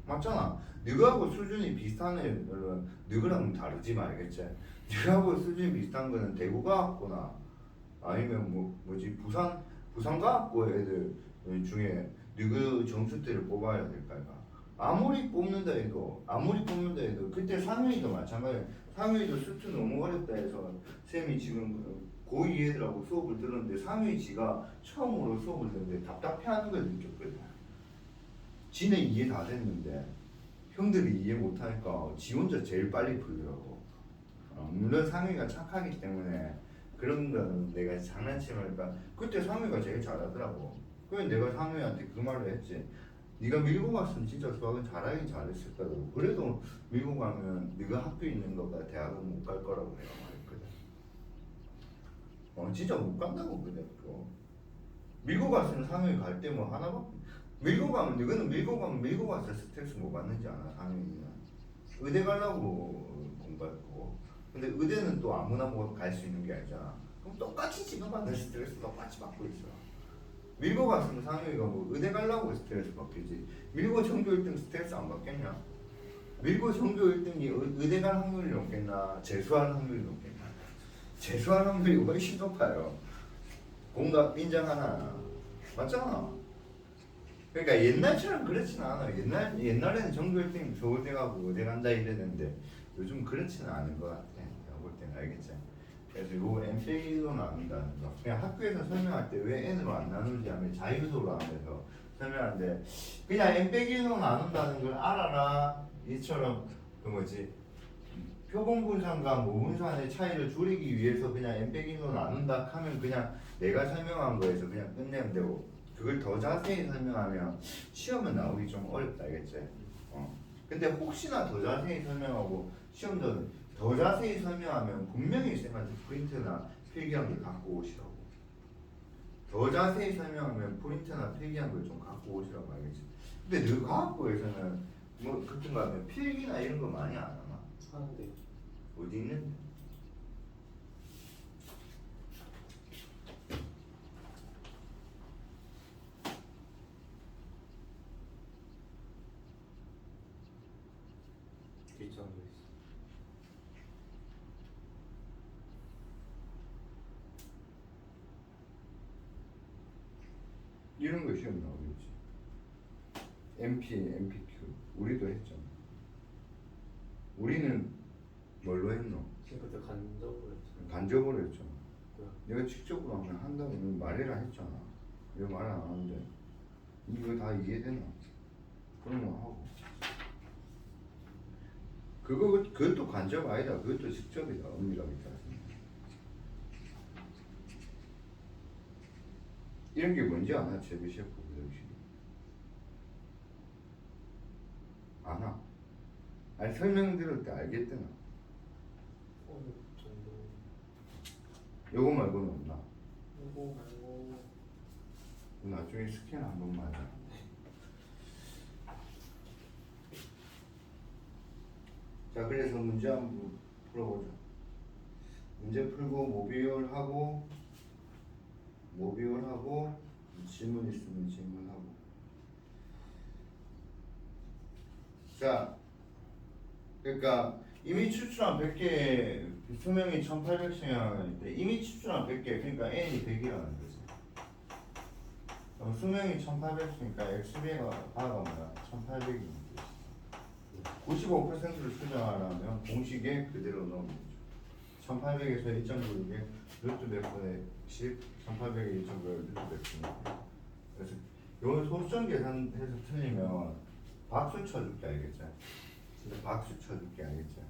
맞잖아. 너하고 수준이 비슷한 애들은 너랑 다르지 말겠지. 너하고 수준이 비슷한 거는 대구과학부나 아니면 뭐지 부산과학부 애들 중에 누구 점수대를 뽑아야 될까? 아무리 뽑는다 해도 그때 상윤이도 마찬가지야. 상윤이도 수트 너무 어렵다 해서 쌤이 지금 고2 애들하고 수업을 들었는데 상윤이 지가 처음으로 수업을 듣는데 답답해하는 걸 느꼈거든. 지네 이해 다 됐는데 형들이 이해 못하니까 지 혼자 제일 빨리 풀더라고. 물론 상윤이가 착하기 때문에 그런 거는 내가 장난치니까 그때 상우이가 제일 잘하더라고. 그래서 내가 상우이한테 그 말을 했지. 네가 밀고 갔으면 진짜 수학은 잘하긴 잘했을 거라고. 그래도 밀고 가면 네가 학교 있는 거가 대학은 못 갈 거라고 내가 말했거든. 진짜 못 간다고 그랬고. 밀고 갔으면 상우이 갈 때 뭐 하나밖에. 밀고 가면 너는 밀고 가서 스트레스 못 받는지 아나 상우이는. 의대 가려고 공부했고. 근데 의대는 또 아무나 갈 수 있는 게 아니잖아. 그럼 똑같이 지금 받는 스트레스 똑같이 받고 있어. 밀고 갔으면 상혁이가 뭐 의대 가려고 스트레스 받겠지. 밀고 전교 1등 스트레스 안 받겠냐? 밀고 전교 1등이 의대 갈 확률이 높겠나? 재수할 확률이 높겠나? 재수할 확률이 훨씬 높아요. 공감 인정하나? 맞잖아. 그러니까 옛날처럼 그렇지는 않아. 옛날에는 전교 1등 서울대 가고 의대 간다 이랬는데 요즘 그렇지는 않은 것 같아. 내가 볼 때는 알겠지? 그래서 요 n 빼기 1로 나눈다는 거. 그냥 학교에서 설명할 때 왜 n으로 안 나누지 하면 자유도로 하면서 설명하는데 그냥 n 빼기 1로 나눈다는 걸 알아라. 이처럼 그 뭐지? 표본분산과 모분산의 차이를 줄이기 위해서 그냥 n 빼기 1로 나눈다 하면 그냥 내가 설명한 거에서 그냥 끝내면 되고 그걸 더 자세히 설명하면 시험은 나오기 좀 어렵다 알겠지? 근데 혹시나 더 자세히 설명하고 시험도 더 자세히 설명하면 분명히 쌤한테 프린트나 필기한 걸 갖고 오시라고. 더 자세히 설명하면 프린트나 필기한 걸 좀 갖고 오시라고 알겠지? 근데 너 과학부에서는 뭐 그렇든가 하면 필기나 이런 거 많이 안 하나? 하는데. 어디 있는데? 뒷장도 있어. 이런 거 시험 나오겠지. MP, MPQ 우리도 했잖아. 우리는 뭘로 했노? 그때 간접으로 했잖아. 간접으로 했잖아. 뭐야? 내가 직접으로 하면 한다고 말해라 했잖아. 왜 말 안 하는데? 이거 다 이해되나? 그런 거 하고. 그것도 간접 아니다. 그것도 직접이다. 엄밀하게 따지면. 이런 게 뭔지 아나? 제비셰프 부정식. 아나? 아니 설명 들을 때 알겠더나? 어느 정도. 요거 말고는 없나? 이거 말고. 나중에 스캔 한 번만 하자. 자, 그래서 문제 한번 풀어보자. 문제 풀고 모비율하고 질문 있으면 질문하고. 자, 그러니까 이미 추출한 100개 수명이 1800시간일 때 이미 추출한 100개 그러니까 n이 100이라는 거지. 그럼 수명이 1800이니까 x배가 바가 뭐야? 1800이면 95%를 수정하려면 공식에 그대로 넣으면 되죠. 1800에서 1.96에 루트 몇 분의 10, 1800에 1.9에 루트 몇 분의 그래서 이걸 소수점 계산해서 틀리면 박수 쳐줄게 알겠지? 진짜 박수 쳐줄게 알겠지?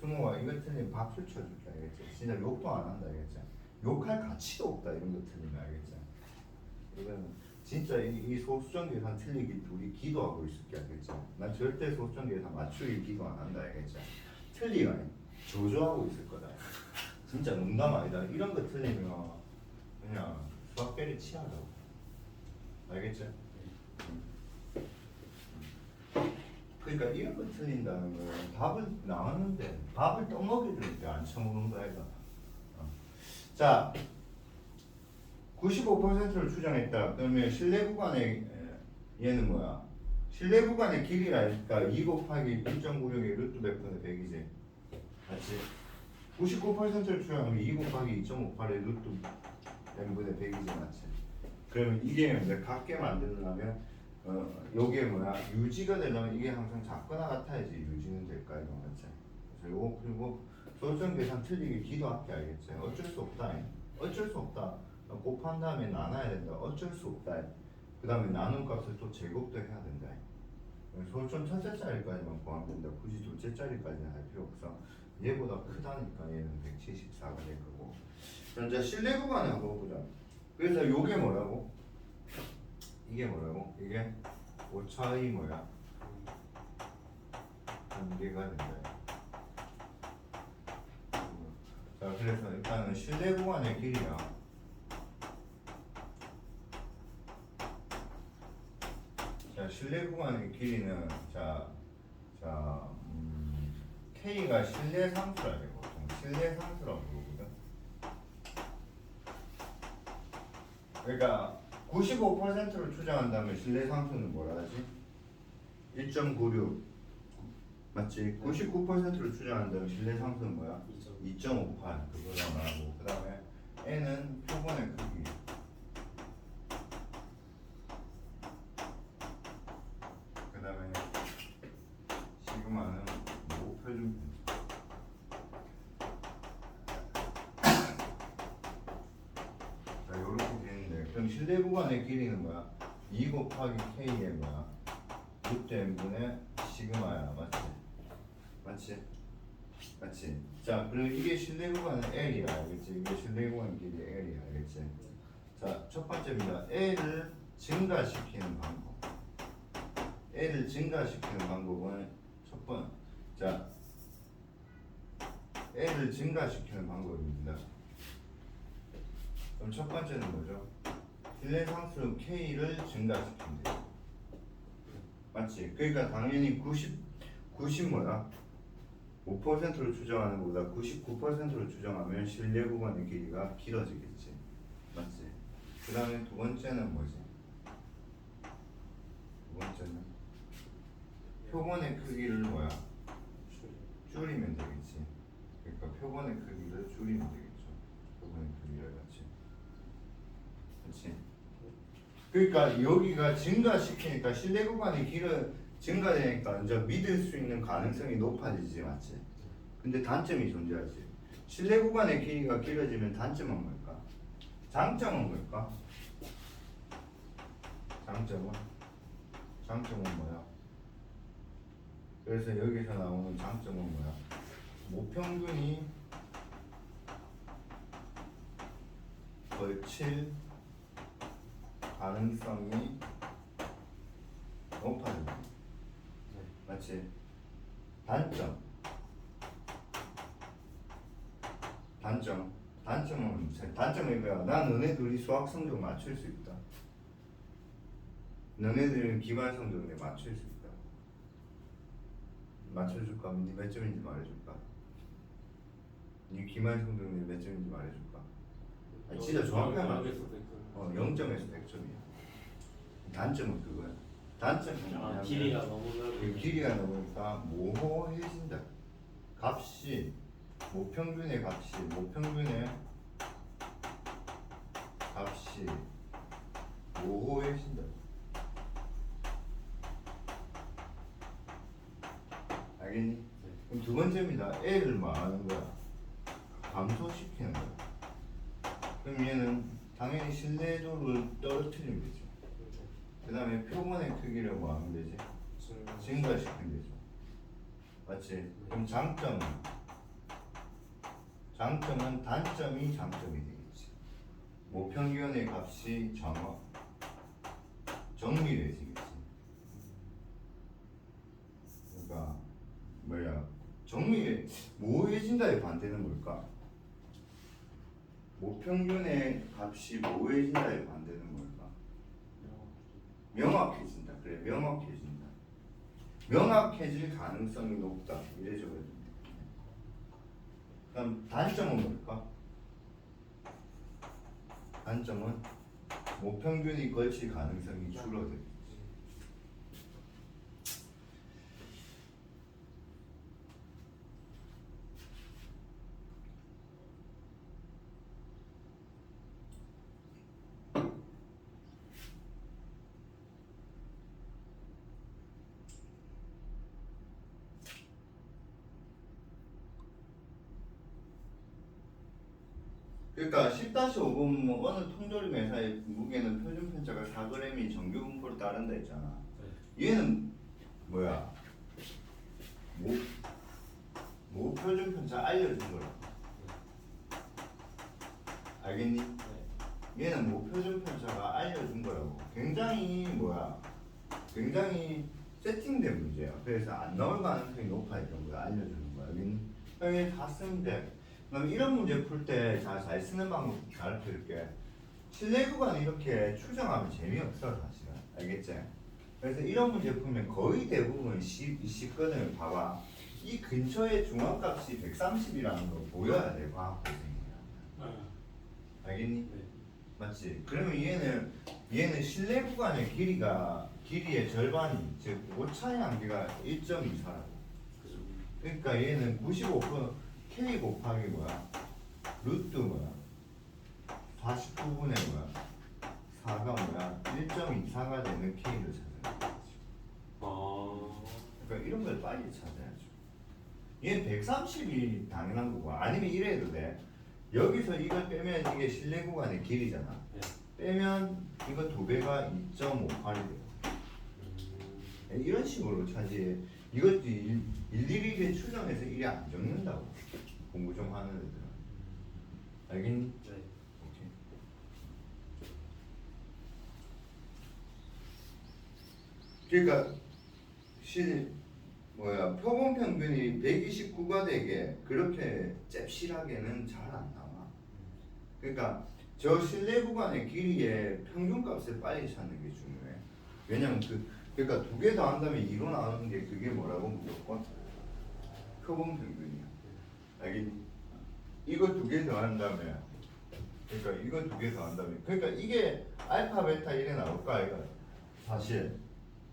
승우가 이거 틀리면 박수 쳐줄게 알겠지? 진짜 욕도 안 한다 알겠지? 욕할 가치도 없다 이런 거 틀리면 알겠지? 이거는 진짜 이 소수점 계산 틀리기 둘이 기도하고 있을게 알겠지? 난 절대 소수점 계산 맞추기 기도 안 한다 알겠지? 틀리면 조조하고 있을 거다. 진짜 농담 아니다. 이런 거 틀리면 그냥 수학 때리 치하자고. 알겠지? 그러니까 이런 거 틀린다는 건 답을 나왔는데 밥을 떠먹이는데 안 쳐먹는 거 아이가. 자, 95%를 추정했다. 그러면 실내 구간의 얘는 뭐야? 실내 구간의 길이라니까 2 곱하기 1.96의 루트 몇 분의 100이지. 맞지? 99%를 추정하면 2 곱하기 2.58의 루트 n분의 100이지 맞지? 그러면 이게 이제 같게 만들려면 요게 뭐야? 유지가 되려면 이게 항상 작거나 같아야지 유지는 될까 이거 맞지? 그래서 요거 풀고 소수점 계산 틀리기 기도할게 알겠지? 어쩔 수 없다. 어쩔 수 없다. 곱한 다음에 나눠야 된다. 어쩔 수 없다. 그 다음에 나눈 값을 또 제곱도 해야 된다. 소수점 첫째 자리까지만 구하면 된다. 굳이 둘째 자리까지는 할 필요 없어. 얘보다 크다니까 얘는 174가 될 거고. 자, 이제 실내 구간에 한번 보자. 그래서 요게 뭐라고? 이게 뭐라고? 이게 오차의 뭐야? 한계가 된다. 자, 그래서 일단은 실내 구간의 길이야. 자, 실내 구간의 길이는 K가 실내 상수라 돼. 보통 실내 상수라고 부르거든. 그러니까 95%를 추정한다면 실내 상수는 뭐라 하지? 1.96 맞지? 99%를 추정한다면 실내 상수는 뭐야? 2.58 그거랑 말하고 그 다음에 n은 표본의 크기 그 다음에 시그마는 목표준 자 요렇게 되는데 그럼 실내 구간의 길이는 뭐야? 2 곱하기 k의 뭐야? 루트 n분의 시그마야 맞지? 맞지? 맞지? 자, 그리고 이게 실내 구간은 L이야, 알겠지? 이게 실내 구간 길이 L이야, 알겠지? 자, 첫 번째입니다. L을 증가시키는 방법. L을 증가시키는 방법은 첫 번, 자, L을 증가시키는 방법입니다. 그럼 첫 번째는 뭐죠? 실내 상수 K를 증가시키면 돼요. 맞지? 그러니까 당연히 90 뭐야? 5%를 추정하는 것보다 99%를 추정하면 실내 구간의 길이가 길어지겠지. 맞지? 그 다음에 두 번째는 뭐지? 두 번째는 표본의 크기를 뭐야? 줄이면 되겠지. 그러니까 표본의 크기를 줄이면 되겠죠. 표본의 크기를 같이. 그렇지? 그러니까 여기가 증가시키니까 실내 구간이 증가되니까 이제 믿을 수 있는 가능성이 높아지지, 맞지? 근데 단점이 존재하지. 실내 구간의 길이가 길어지면 단점은 뭘까? 장점은 뭘까? 장점은 뭐야? 그래서 여기서 나오는 장점은 뭐야? 모평균이 걸칠 가능성이 높아진다. 맞지? 단점은 뭐야? 난 너네 둘이 수학 성적 맞출 수 있다. 너네들은 기말 성적 내 맞출 수 있다. 맞춰줄까? 네 몇 점인지 말해줄까? 네 기말 성적 내 몇 점인지 말해줄까? 진짜 정확하게 말해. 0점에서 100점이야. 단점은 그거야. 단점은 뭐냐면 길이가 너무 그 넓으니까. 길이가 넓으니까 모호해진다. 값이 모평균의 값이 모호해진다. 알겠니? 그럼 두 번째입니다. L을 뭐 하는 거야? 감소시키는 거야. 그럼 얘는 당연히 신뢰도를 떨어뜨리면 되죠. 그 다음에 표본의 크기를 뭐 하면 되지? 증가시키면 되죠. 맞지? 그럼 장점은 단점이 장점이 되겠지. 모평균의 값이 정밀해지겠지. 그러니까 모호해진다의 반대는 뭘까? 모평균의 값이 모호해진다의 반대는 뭘까? 명확해진다. 그래, 명확해진다. 명확해질 가능성이 높다. 이래 적어야 돼. 그럼 단점은 뭘까? 단점은 모평균이 걸칠 가능성이 줄어들겠지. 그러니까 10-5번 뭐 어느 통조림 회사의 무게는 표준 편차가 4g이 정규 분포를 따른다 했잖아. 얘는 뭐야? 모 표준 편차 알려준 거야. 알겠니? 얘는 모 표준 편차가 알려준 거라고. 굉장히 세팅된 문제야. 그래서 안 나올 가능성이 높아졌던 거야. 알려주는 거야. 알겠니? 여기 다 쓰면 돼. 그럼 이런 문제 풀 때 잘 쓰는 방법 가르쳐 줄게. 실내 구간 이렇게 추정하면 재미없어 사실은. 알겠지? 그래서 이런 문제 풀면 거의 대부분 쉽거든. 봐봐. 이 근처에 중앙값이 130이라는 거 보여야 돼. 과학고생이야. 알겠니? 네. 맞지? 그러면 얘는 실내 구간의 길이의 절반이 즉 오차의 한계가 1.24라고. 그러니까 얘는 95% K 곱하기 뭐야? 루트 뭐야? 49분의 뭐야? 4가 뭐야? 1.24가 되는 K를 찾아야 돼. 그러니까 이런 걸 빨리 찾아야죠. 얘 130이 당연한 거고 아니면 이래도 돼. 여기서 이걸 빼면 이게 실내 구간의 길이잖아. 네. 빼면 이거 두 배가 2.58이 돼요. 이런 식으로 차지해. 이것도 일일이 이게 추정해서 이래 안 적는다고. 공부 좀 하는 애들은. 알겠니? 네. 오케이. 그러니까 표본 평균이 129가 되게 그렇게 잽실하게는 잘 안 나와. 그러니까 저 실내 구간의 길이의 평균값을 빨리 찾는 게 중요해. 왜냐면 그러니까 두 개 더한다면 2로 나오는 게 그게 뭐라고 무조건 표본 평균이야. 알겠니? 이거 두 개 더한다면 그러니까 이거 두 개 더한다면 그러니까 이게 알파 베타 이래 나올까 이거 사실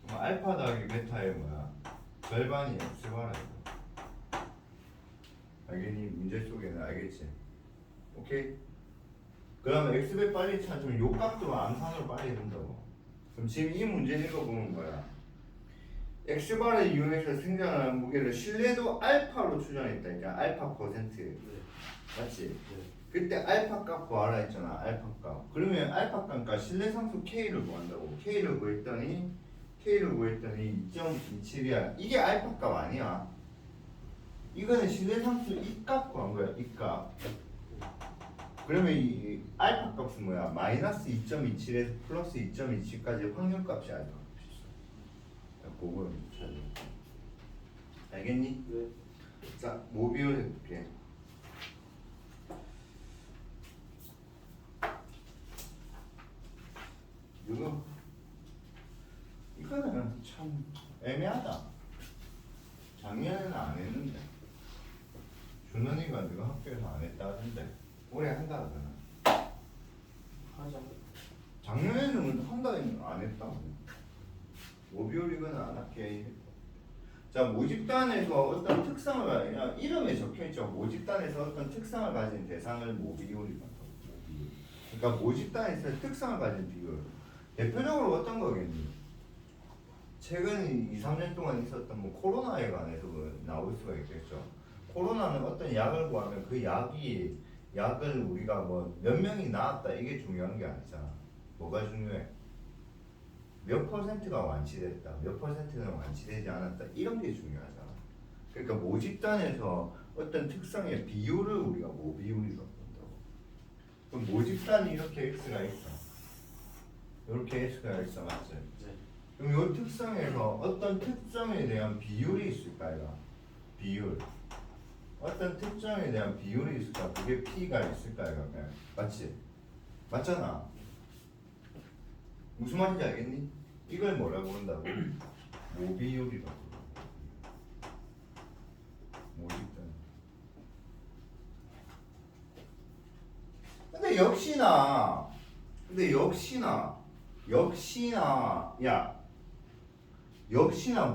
알파 더하기 베타의 뭐야 절반이 X바라 이거. 알겠니? 문제 속에는 알겠지? 오케이? 그러면 X배 빨리 찾으면 요 값도 암산으로 빨리 된다고. 그럼 지금 이 문제 읽어보면 뭐야? X바를 이용해서 생산하는 무게를 신뢰도 알파로 추정했다니까. 알파 퍼센트. 네. 맞지? 네. 그때 알파 값 구하라 했잖아. 알파 값. 그러면 알파 값과 신뢰상수 K를 구한다고. K를 구했더니 2.27이야. 이게 알파 값 아니야. 이거는 신뢰상수 이 값 구한 거야. 이 값. 그러면 이 알파 값은 뭐야? 마이너스 2.27에서 플러스 2.27까지 확률값이 알파 값이었어. 그걸 찾아. 알겠니? 네. 자, 모비율 해볼게. 이거는 참 애매하다. 작년에는 안 했는데 준원이가 네가 학교에서 안 했다 하던데 올해 한다 하잖아. 하자. 작년에는 한다 했는데 안 했다. 모비율 이거는 안 할게. 자, 모집단에서 어떤 특성을 가지냐 이름에 적혀있죠. 모집단에서 어떤 특성을 가진 대상을 모비율이라고. 그러니까 모집단에서 특성을 가진 비율. 대표적으로 어떤 거겠니? 최근 2, 3년 동안 있었던 뭐 코로나에 관해서 나올 수가 있겠죠. 코로나는 어떤 약을 구하면 그 약을 우리가 뭐 몇 명이 나았다 이게 중요한 게 아니잖아. 뭐가 중요해? 몇 퍼센트가 완치됐다, 몇 퍼센트는 완치되지 않았다 이런 게 중요하잖아. 그러니까 모집단에서 어떤 특성의 비율을 우리가 모비율이라고 본다고. 그럼 모집단이 이렇게 X가 있어. 이렇게 X가 있어, 맞지? 네. 그럼 이 특성에서 어떤 특성에 대한 비율이 있을까요? 비율. 어떤 특정에 대한 비율이 있을까? 그게 P가 있을까요? 네. 맞지? 맞잖아. 무슨 말인지 알겠니? 이걸 뭐라고 한다고? 모비율이라고. 모집단. 근데 역시나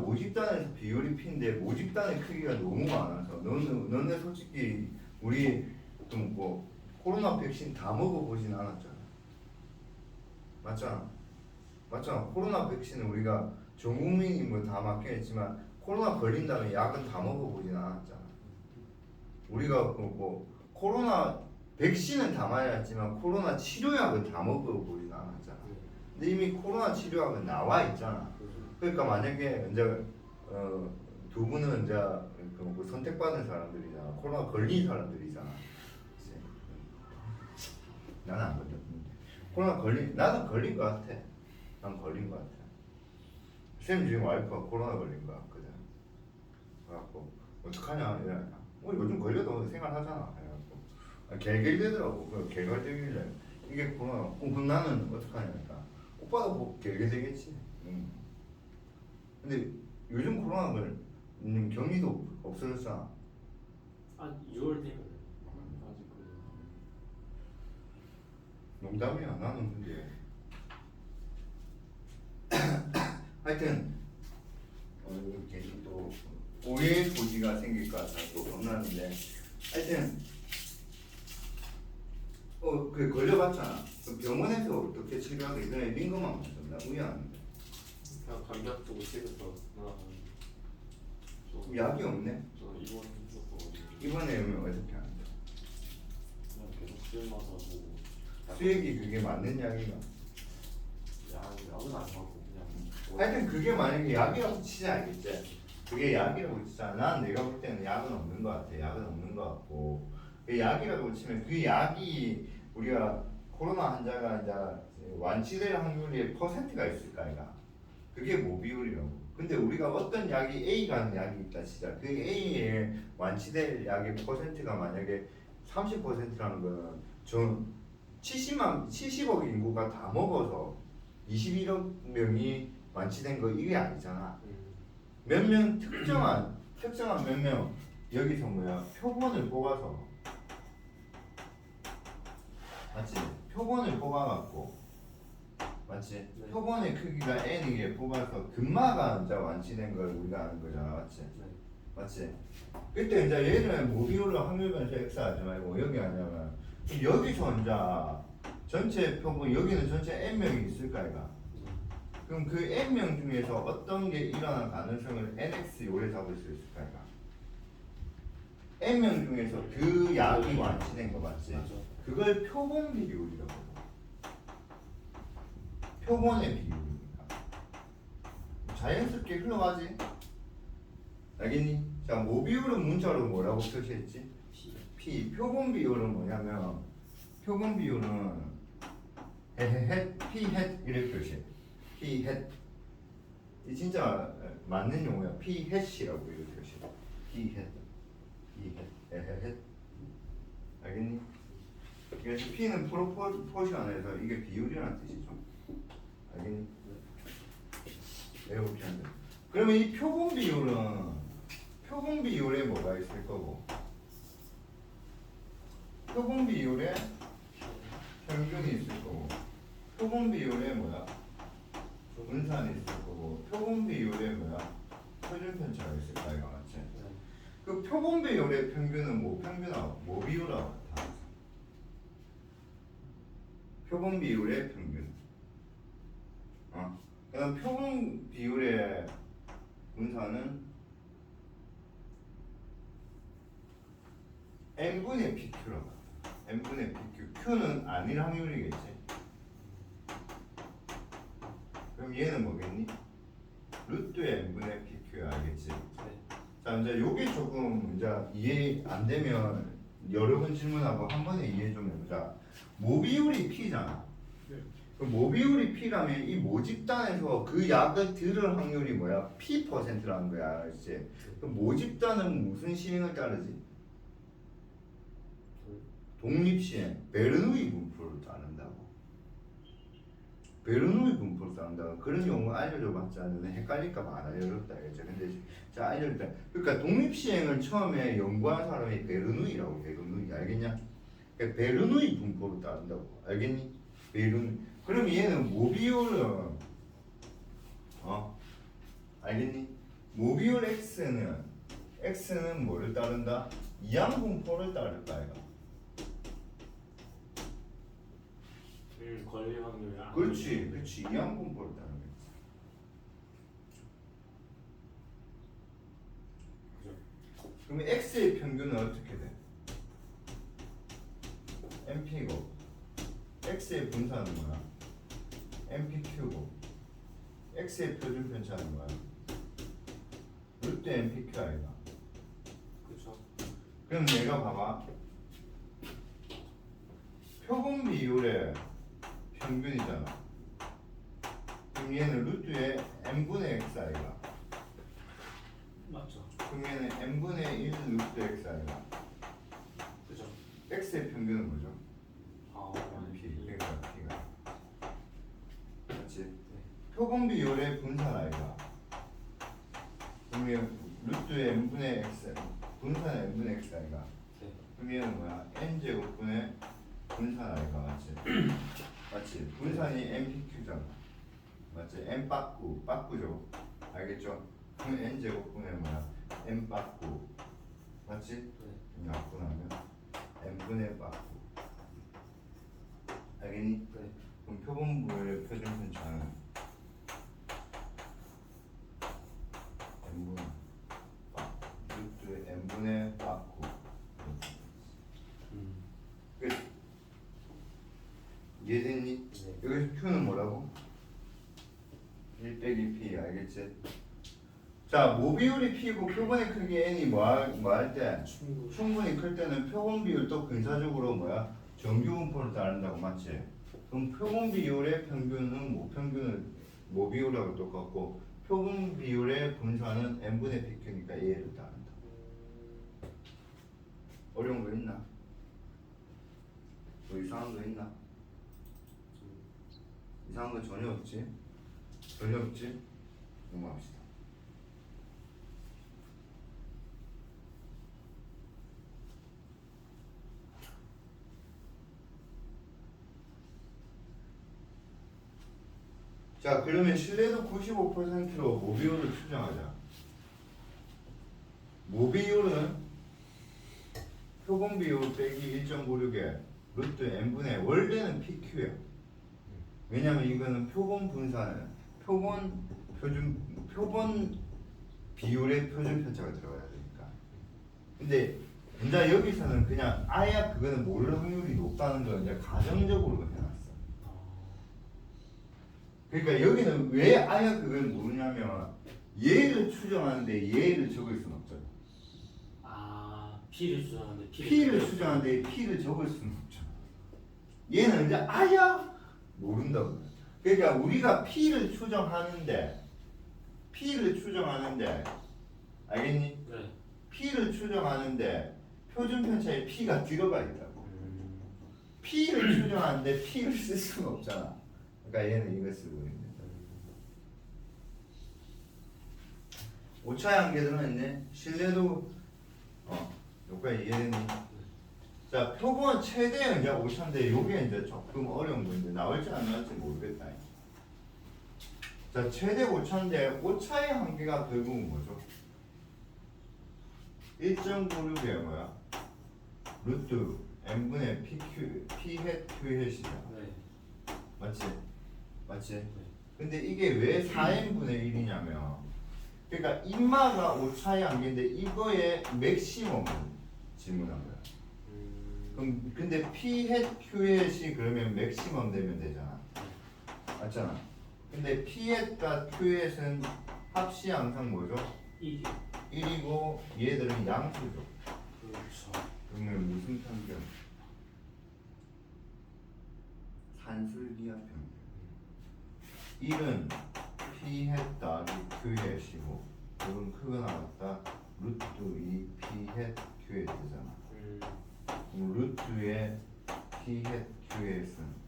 모집단에서 비율이 P인데 모집단의 크기가 너무 많아서 너네 솔직히 우리 좀 뭐 코로나 백신 다 먹어보진 않았잖아. 맞잖아. 코로나 백신은 우리가 전 국민이 뭐 다 맞긴 했지만 코로나 걸린 다음에 약은 다 먹어보진 않았잖아. 우리가 뭐 코로나 백신은 다 맞았지만 코로나 치료약은 다 먹어보진 않았잖아. 근데 이미 코로나 치료약은 나와 있잖아. 그러니까 만약에 이제 두 분은 이제 그 선택받은 사람들이잖아. 코로나 걸린 사람들이잖아. 그치? 나는 안 걸렸는데. 나는 걸린 것 같아. 난 걸린 것 같아. 쌤 지금 와이프가 코로나 걸린 거 같거든. 그래갖고 어떡하냐 이래. 요즘 걸려도 생활하잖아. 해갖고 개개되더라고. 그 개걸되길래 이게 코로나. 그럼 나는 어떡하냐니까. 오빠도 뭐 개개되겠지. 근데 요즘 코로나를 격리도 없어졌잖아. 한 6월 되면 아직 농담이야. 나는 근데 하여튼 이렇게 또 오해 소지가 생길 것 같아서 또 겁나는데 하여튼 그 걸려봤잖아. 그 병원에서 어떻게 치료하기 전에 링거만 맞췄나 우연한데. 그냥 감기약 두고 집에서 약이 없네. 저는 이번 했었어가지고 이번에 오면 어떻게 하는데? 그냥 계속 수액 맞아서 수액이 그게 맞는 약이가. 약은 안 하고 그냥 하여튼 그게 만약에 약이라고 치자 알겠지? 그게 약이라고 치자. 난 내가 볼 때는 약은 없는 것 같아. 약은 없는 것 같고 그 약이라고 치면 그 약이 우리가 코로나 환자가 이제 완치될 확률의 퍼센트가 있을까 이가. 그게 모비율이라고. 근데 우리가 어떤 약이 A라는 약이 있다 치자. 그 A의 완치될 약의 퍼센트가 만약에 30%라는 거는 전 70억 인구가 다 먹어서 21억 명이 완치된 거 이게 아니잖아. 몇 명 특정한 몇 명 여기서 뭐야 표본을 뽑아서 맞지? 표본을 뽑아갖고 맞지? 네. 표본의 크기가 n이게 뽑아서 금마가 이제 완치된 걸 우리가 아는 거잖아. 맞지? 네. 맞지? 그때 이제 예전에 모비율로 확률 변수 x 하지 말고 여기 하냐면 여기서 이제 전체 표본 여기는 전체 n 명이 있을까 이가. 그럼 그 n명 중에서 어떤 게 일어날 가능성을 nx 요래 잡을 수 있을까요? n명 중에서 그 약이 완치된 거 맞지? 맞아. 그걸 표본 비율이라고 해요. 표본의 비율입니다. 자연스럽게 흘러가지? 알겠니? 자, 모비율은 문자로 뭐라고 표시했지? P. 표본 비율은 뭐냐면 표본 비율은 헤헤헷 P 헷 이렇게 표시해. P 헷. 이 진짜 맞는 용어야. P 헷이라고 이렇게 표시해. P 헷. P 헷. 헤헤헷. 알겠니? 그래서 P는 프로포션에서 이게 비율이라는 뜻이죠. 알겠니? 외우기 한다. 그러면 이 표본 비율에 뭐가 있을 거고? 표본 비율에 평균이 있을 거고, 표본 비율에 뭐야? 분산이 있을 거고, 표본 비율에 뭐야? 표준 편차가 있을 거야, 맞지? 그 표본 비율의 평균은 뭐 평균하고 뭐 비율하고 같아? 표본 비율의 평균. 그다음 표본 비율의 분산은 n분의 pq라고. n분의 pq. q는 아닐 확률이겠지. 그럼 얘는 뭐겠니? 루트 n분의 pq야, 알겠지? 자, 이제 요게 조금 이제 이해 안 되면 여러 번 질문하고 한 번에 이해 좀 해보자. 모비율이 p잖아. 그럼 모비율이 p라면 이 모집단에서 그 약을 들을 확률이 뭐야? p%라는 거야, 알지? 그럼 모집단은 무슨 시행을 따르지? 독립시행, 베르누이 분포를 따른다고. 베르누이 분포를 따른다고. 그런 용어 알려줘봤자 헷갈릴까봐 안 알려줬다, 알겠지? 근데 자, 알려줬다. 그러니까 독립시행을 처음에 연구한 사람이 베르누이라고. 베르누이, 알겠냐? 그러니까 베르누이 분포를 따른다고. 알겠니? 베르누이. 그럼 얘는 모비율은 알겠니? 모비율 x는 뭐를 따른다? 이항 분포를 따를까 이거. 걸릴 확률이 안 그렇지, 그렇지. 이항 분포를 따르는 거지. 그러면 x의 평균은 어떻게 돼? np고 x의 분산은 뭐야? npq고 x의 표준 편차는 뭐야? 루트 npq 아이가. 그렇죠. 그럼 내가 봐봐. 표본 비율의 평균이잖아. 그럼 얘는 루트의 n분의 x 아이가. 맞죠. 그럼 얘는 n분의 1 루트 x 아이가. 그죠. x의 평균은 뭐죠? 아, p. 그러니까 p가. 맞지? 표본 비율의 분산 아이가. 그럼 얘는 루트의 n분의 x 분산 n분의 x 아이가. 네. 그럼 얘는 뭐야? n제곱분의 분산 아이가. 맞지? 맞지? 분산이 npq잖아. 맞지? n 빠꾸죠. 알겠죠? 그럼 n 제곱분의 뭐야? n 빠꾸. 맞지? 네. 약분하면 n분의 빠꾸. 알겠니? 네. 그럼 표본부의 표준 편차는 n분 루트 n분의 빠꾸. 끝. 이해됐니? 네. 여기서 q는 뭐라고? 1 빼기 p. 알겠지? 자, 모비율이 p고 표본의 크기 n이 뭐할 때? 충분히 클 때는 표본 비율도 근사적으로 뭐야? 정규 분포를 따른다고. 맞지? 그럼 표본 비율의 평균은 모비율하고 똑같고 표본 비율의 분산은 n분의 pq니까 얘를 따른다. 어려운 거 있나? 뭐 이상한 거 있나? 이상한 거 전혀 없지? 전혀 없지? 넘어갑시다. 자, 그러면 신뢰도 95%로 모비율을 추정하자. 모비율은 표본 비율 빼기 1.96에 루트 n분의 원래는 PQ야. 왜냐면 이거는 표본 분산은 표본 비율의 표준 편차가 들어가야 되니까. 근데 이제 여기서는 그냥 아예 그거는 모를 확률이 높다는 걸 이제 가정적으로 해놨어. 그러니까 여기는 왜 아예 그걸 모르냐면 얘를 추정하는데 얘를 적을 수는 없잖아. 아 P를 수정하는데 P를 추정하는데 P를 적을 수는 없잖아. 얘는 이제 아예 모른다고. 그러니까 우리가 P를 추정하는데 알겠니? 네. P를 추정하는데 표준 편차에 P가 들어가 있다고. P를 추정하는데 P를 쓸 수는 없잖아. 그러니까 얘는 이걸 쓰고 있는 거야. 오차의 한계들은 있네. 신뢰도 여기까지 이해됐니? 자, 표본 최대 이제 오차인데 요게 이제 조금 어려운 건데 나올지 안 나올지 모르겠다. 자, 최대 오차인데 오차의 한계가 결국은 뭐죠? 1.96이 뭐야? 루트 n분의 p 햇 q 햇이잖아. 네. 맞지? 근데 이게 왜 4n분의 1이냐면 그러니까 인마가 오차의 한계인데 이거의 맥시멈을 질문한 거야. 그럼 근데 p 햇 q 햇이 그러면 맥시멈 되면 되잖아. 맞잖아. 근데 p 햇과 q 햇은 합이 항상 뭐죠? 1이고 얘들은 양수죠. 그렇죠. 그러면 무슨 편견? 산술기하 편견. 1은 p 햇 더하기 q 햇이고 그건 크게 나왔다. 루트 2 p 햇 q 햇 되잖아. 그럼 루트의 p 햇 q 햇은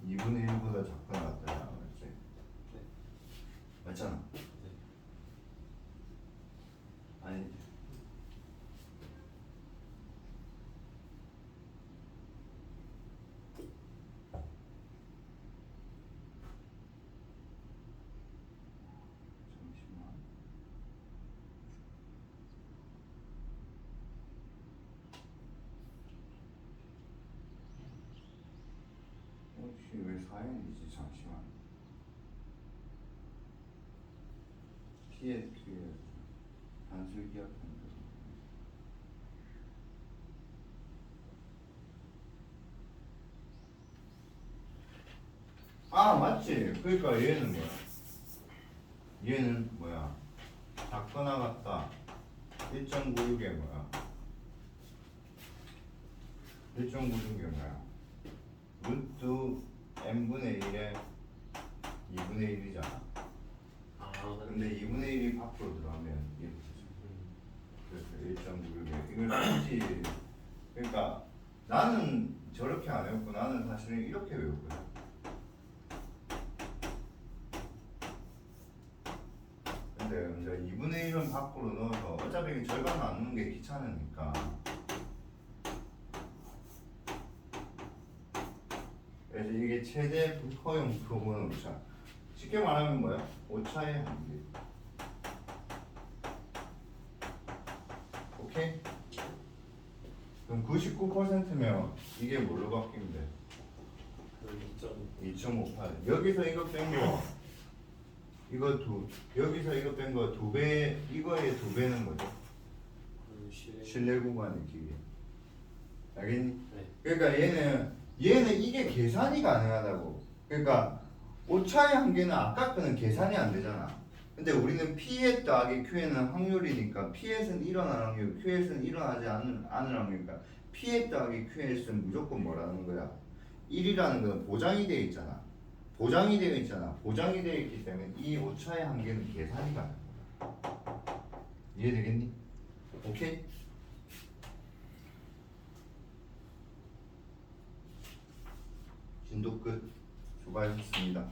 2분의 1보다 작다 나왔다 나왔지? 네. 맞잖아. 아니 잠시만. 혹시 왜 4인이지? 잠시만. 피해 단술기압 편도. 아 맞지. 그러니까 얘는 뭐야? 얘는 뭐야? 작거나 같다. 1.96에 뭐야? 1.96에 뭐야? 루트 n분의 1에 2분의 1이잖아. 아, 근데 2분의 1이 밖으로 들어가면 이렇게 되죠. 그래서 1.96에 이걸 굳이 그러니까 나는 저렇게 안 외웠고 나는 사실은 이렇게 외웠거든. 근데 이제 2분의 1은 밖으로 넣어서 어차피 절반 나누는 게 귀찮으니까 그래서 이게 최대 허용 표본 오차. 쉽게 말하면 뭐야? 오차의 한계. 오케이? 그럼 99%면 이게 뭘로 바뀌면 돼? 2.58. 여기서 이거 뺀 거, 이거 여기서 이거 뺀 거 2배, 이거의 2배는 뭐죠? 실내 구간의 길이. 알겠니? 네. 그러니까 얘는 이게 계산이 가능하다고. 그러니까 오차의 한계는 아까 거는 계산이 안 되잖아. 근데 우리는 P햇 더하기 Q햇은 확률이니까 P햇은 일어날 확률, Q햇은 일어나지 않을 확률이니까 P햇 더하기 Q햇은 무조건 뭐라는 거야? 1이라는 건 보장이 되어 있잖아. 보장이 되어 있기 때문에 이 오차의 한계는 계산이 가능한 거야. 이해되겠니? 오케이? 진도 끝. 수고하셨습니다.